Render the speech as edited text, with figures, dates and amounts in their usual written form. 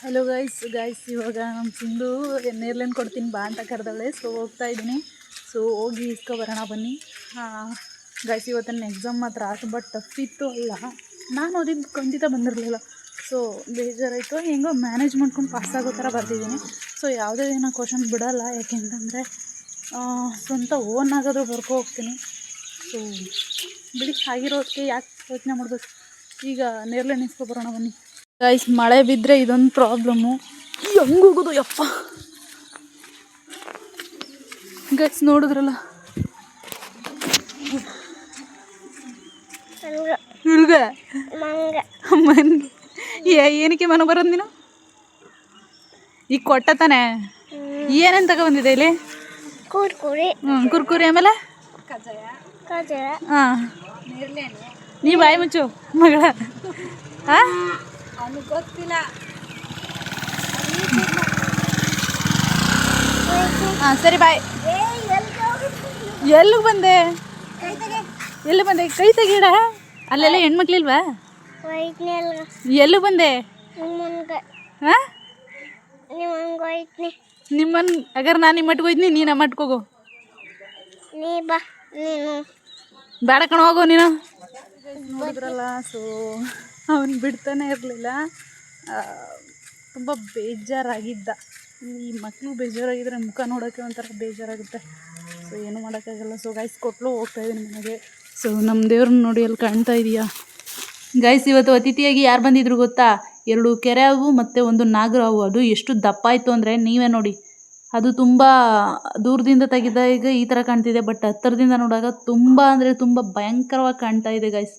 Hello guys ಇವಾಗ ನಮ್ಮ ಸಿಂಧು ನೇರ್ಲೆಂಡ್ ಕೊಡ್ತೀನಿ ಬಾ ಅಂತ ಕರೆದವಳೆ. ಸೊ ಹೋಗ್ತಾ ಇದ್ದೀನಿ. ಸೊ ಹೋಗಿ ಬರೋಣ ಬನ್ನಿ. ಗೈಸ್ ಇವತ್ತು ನನ್ನ ಎಕ್ಸಾಮ್ ಮಾತ್ರ ತುಂಬ ಟಫ್ ಇತ್ತು. ಅಲ್ಲ ನಾನು ಓದಿದ್ದು ಖಂಡಿತ ಬಂದಿರಲಿಲ್ಲ. ಸೊ ಬೇಜಾರಾಯಿತು. ಹೆಂಗೋ ಮ್ಯಾನೇಜ್ ಮಾಡ್ಕೊಂಡು ಪಾಸಾಗೋ ಥರ ಬರ್ತಿದ್ದೀನಿ. ಸೊ ಯಾವುದೇ ದಿನ ಕ್ವಶನ್ ಬಿಡೋಲ್ಲ, ಯಾಕೆಂತಂದರೆ ಸ್ವಂತ ಓನ್ ಆಗೋದು ಬರ್ಕೊ ಹೋಗ್ತೀನಿ. ಸೊ ಬಿಡಿ, ಆಗಿರೋದಕ್ಕೆ ಯಾಕೆ ಯೋಚನೆ ಮಾಡಬೇಕು. ಈಗ ನೇರ್ಲೆಂಡ್ ಬರೋಣ ಬನ್ನಿ. ಗೈಸ್ ಮಳೆ ಬಿದ್ದರೆ ಇದೊಂದು ಪ್ರಾಬ್ಲಮ್ಮು. ಹೆಂಗೆ ಹೋಗೋದು ಯಪ್ಪ. ಗೈಸ್ ನೋಡಿದ್ರಲ್ಲ, ಇಳ್ಗ ಏನಕ್ಕೆ ಮನೆ ಬರೋದು ನೀನು? ಈಗ ಕೊಟ್ಟ ತಾನೆ. ಏನೇನು ತಗೊಬಂದಿದೆ ಇಲ್ಲಿ? ಕುರ್ಕುರಿ ಆಮೇಲೆ ಹಾಂ. ನೀ ಬಾಯಿ ಮುಚ್ಚು ಮಗಳ. ಹಾಂ ಅವನಿಗೆ ಗೊತ್ತಿಲ್ಲ. ಹಾಂ ಸರಿ ಬಾಯ್. ಎಲ್ಲಿಗೆ ಬಂದೆ? ಕೈ ತೆಗೀಡ. ಅಲ್ಲೆಲ್ಲ ಹೆಣ್ಮಕ್ಳಿಲ್ವಾ? ಎಲ್ಲಿ ಬಂದೆ? ಹಾಂ ನಿಮ್ಮನ್ ಅಗರ್ ನಾನು ನಿಮ್ಮ ಮಟ್ಟಿಗೆ ಹೋಯ್ತೀನಿ, ನೀನು ನಮ್ಮ ಮಟ್ಟಿಗೆ ಹೋಗು. ಬೇಡ ಕಣ, ಹೋಗು ನೀನು. ನೋಡಿದ್ರಲ್ಲ, ಸೊ ಅವನು ಬಿಡ್ತಾನೆ ಇರಲಿಲ್ಲ. ತುಂಬ ಬೇಜಾರಾಗಿದ್ದ. ಈ ಮಕ್ಕಳು ಬೇಜಾರಾಗಿದ್ದರೆ ಮುಖ ನೋಡೋಕ್ಕೆ ಒಂಥರ ಬೇಜಾರಾಗುತ್ತೆ. ಸೊ ಏನೂ ಮಾಡೋಕ್ಕಾಗಲ್ಲ. ಸೊ ಗೈಸ್ ಕೊಟ್ಲು ಹೋಗ್ತಾಯಿದ್ದೀನಿ ಮನೆಗೆ. ಸೊ ನಮ್ಮ ದೇವ್ರನ್ನ ನೋಡಿ ಅಲ್ಲಿ ಕಾಣ್ತಾ ಇದೆಯಾ ಗೈಸ್? ಇವತ್ತು ಅತಿಥಿಯಾಗಿ ಯಾರು ಬಂದಿದ್ರು ಗೊತ್ತಾ? 2 ಕೆರೆ ಹಾವು ಮತ್ತು 1 ನಾಗರ ಹಾವು. ಅದು ಎಷ್ಟು ದಪ್ಪ ಆಯಿತು ಅಂದರೆ ನೀವೇ ನೋಡಿ. ಅದು ತುಂಬ ದೂರದಿಂದ ತೆಗೆದಾಗ ಈ ಥರ ಕಾಣ್ತಿದೆ, ಬಟ್ ಹತ್ತಿರದಿಂದ ನೋಡಾಗ ತುಂಬ ಅಂದರೆ ತುಂಬ ಭಯಂಕರವಾಗಿ ಕಾಣ್ತಾ ಇದೆ ಗೈಸ್.